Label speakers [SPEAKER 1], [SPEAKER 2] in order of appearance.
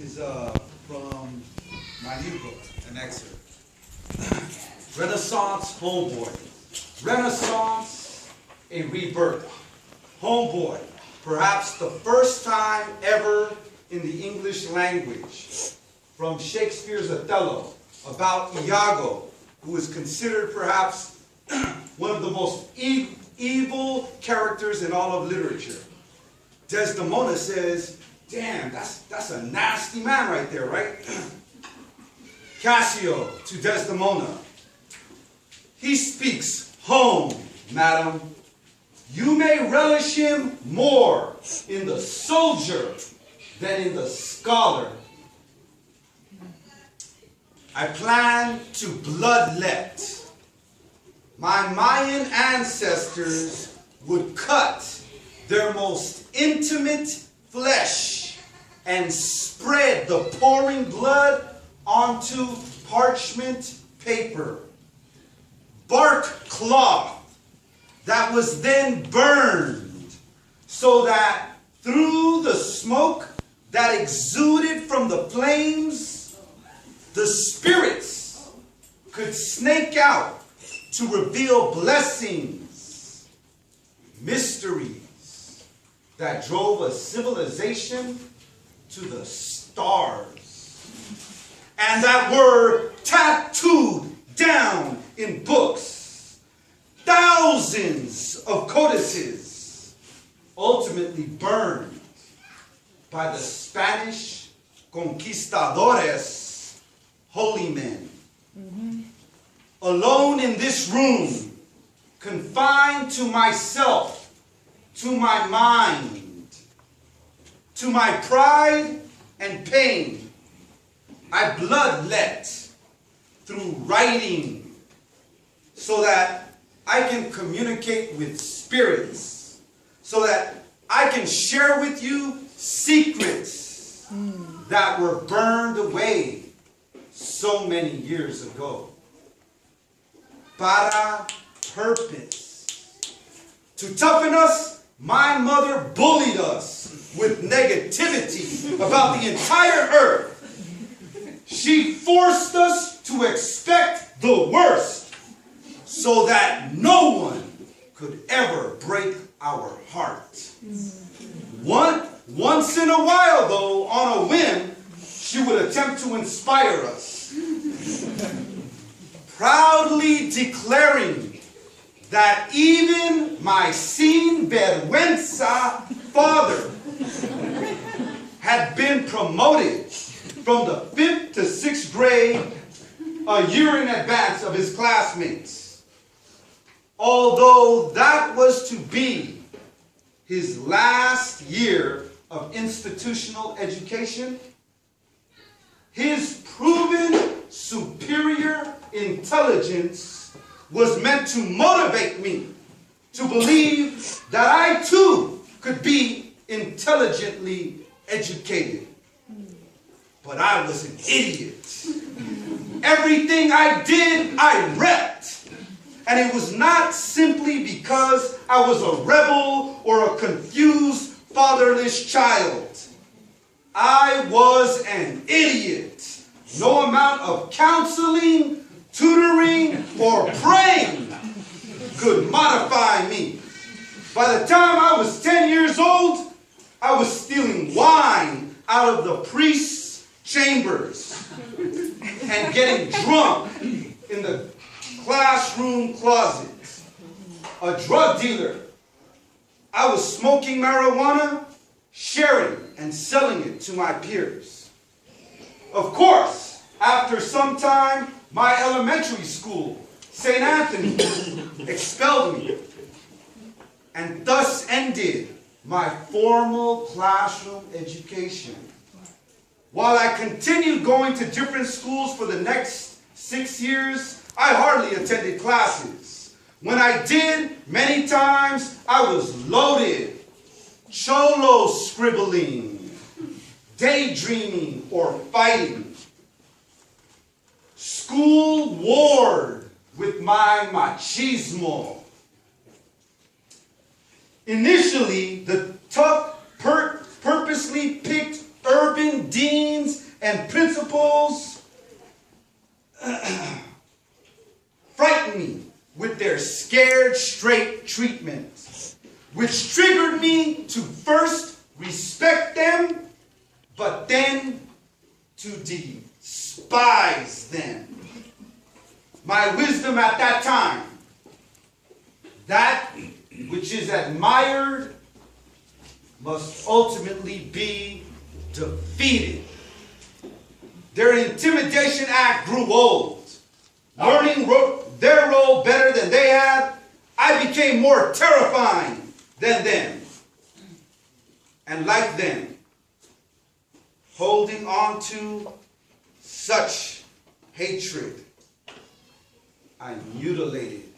[SPEAKER 1] is from my new book, an excerpt. Renaissance Homeboy. Renaissance, a rebirth. Homeboy, perhaps the first time ever in the English language, from Shakespeare's Othello, about Iago, who is considered perhaps one of the most evil characters in all of literature. Desdemona says, damn, that's a nasty man right there, right? Cassio to Desdemona. He speaks, home, madam. You may relish him more in the soldier than in the scholar. I plan to bloodlet. My Mayan ancestors would cut their most intimate flesh and spread the pouring blood onto parchment paper. Bark cloth that was then burned so that through the smoke that exuded from the flames, the spirits could snake out to reveal blessings, mysteries that drove a civilization to the stars, and that were tattooed down in books, thousands of codices, ultimately burned by the Spanish Conquistadores, holy men. Alone in this room, confined to myself, to my mind, to my pride and pain, I bloodlet through writing so that I can communicate with spirits, so that I can share with you secrets that were burned away so many years ago. Para purpose. To toughen us, my mother bullied us with negativity about the entire earth. She forced us to expect the worst so that no one could ever break our heart. Once in a while, though, on a whim, she would attempt to inspire us, proudly declaring that even my sin vergüenza father had been promoted from the 5th to 6th grade a year in advance of his classmates. Although that was to be his last year of institutional education, his proven superior intelligence was meant to motivate me to believe that I too could be intelligently educated. But I was an idiot. Everything I did, I repped. And it was not simply because I was a rebel or a confused, fatherless child. I was an idiot. No amount of counseling, tutoring, or praying could modify me. By the time I was 10 years old, I was stealing wine out of the priest's chambers and getting drunk in the classroom closet. A drug dealer. I was smoking marijuana, sharing and selling it to my peers. Of course, after some time, my elementary school, St. Anthony, expelled me, and thus ended my formal classroom education. While I continued going to different schools for the next 6 years, I hardly attended classes. When I did, many times I was loaded, cholo scribbling, daydreaming, or fighting. School warred with my machismo. Initially, the tough, purposely picked urban deans and principles frightened me with their scared straight treatment, which triggered me to first respect them, but then to despise them. My wisdom at that time, that which is admired must ultimately be defeated. Their intimidation act grew old. Learning their role better than they had, I became more terrifying than them. And like them, holding on to such hatred, I mutilated